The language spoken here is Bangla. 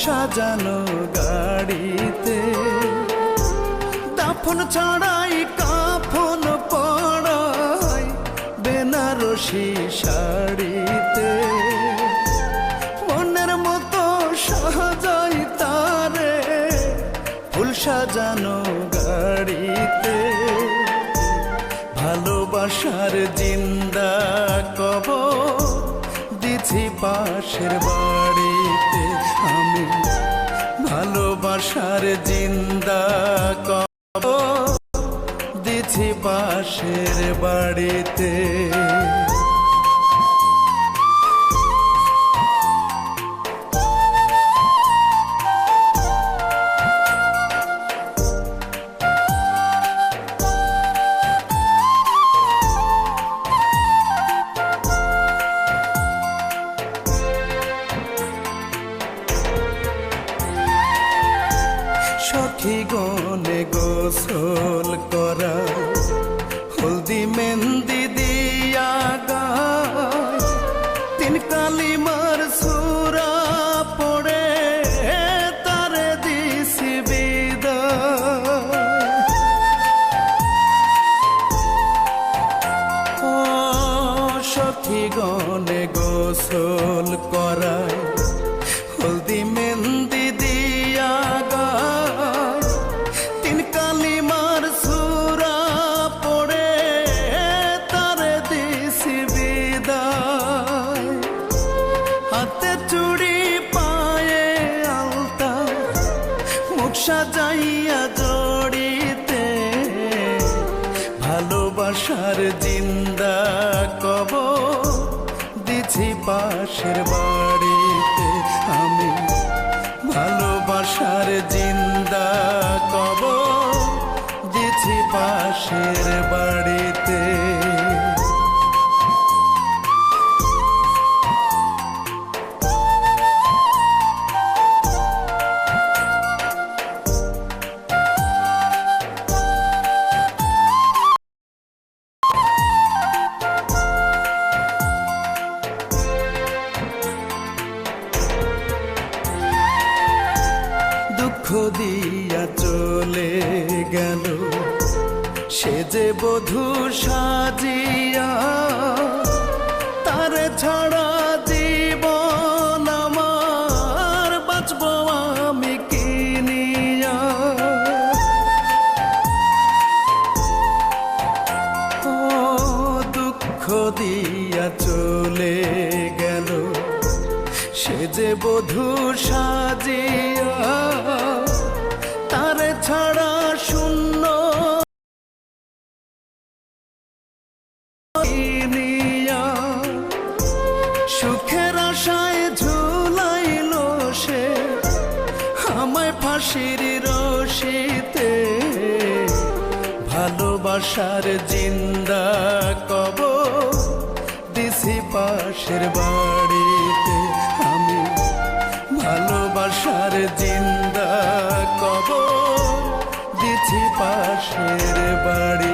সাজানো গাড়িতে দাফন ছাড়াই কাফন পড়াই বেনারসি শাড়িতে মনের মতো সাজাই তারে ফুল সাজানো গাড়িতে ভালোবাসার জিন্দা কবর দিছি পাশের বাড়িতে আমি ভালোবাসার জিন্দা কবর দিছি পাশের বাড়িতে সখী গনে গোসল করা হলদি মেহেন্দি দিয়া গায় তিন কালিমার সূরা পড়ে তারে দিছি বিদায় ও সখী গনে গোসল করা হলদি মেহেন্দি দিয়া গায় তিন কালিমার সূরা পড়ে তারে দিছি বিদায় হাতে চুড়ি পায়ে আলতা মুখ সাজাইয়া জড়িতে ভালোবাসার জিন্দা কবর দিছি পাশের বাড়িতে আমি ভালোবাসার জিন্দা কবর দিছি পাশের বাড়িতে দুঃখ দিয়া চলে গেল সে যে বধূ সাজিয়া তারে ছাড়া জীবন আমার বাঁচব আমি কিনিয়া ও দুঃখ দিয়া চলে গেল সে যে বধূ সাজিয়া তারে ছাড়া শূন্য সুখের আশায় ঝুলাইল সে আমায় ফাঁসির রশিতে ভালোবাসার জিন্দা কবর দিছি পাশের বাড়িতে আমি ভালোবাসার জিন্দা কবর দিছি পাশের বাড়ি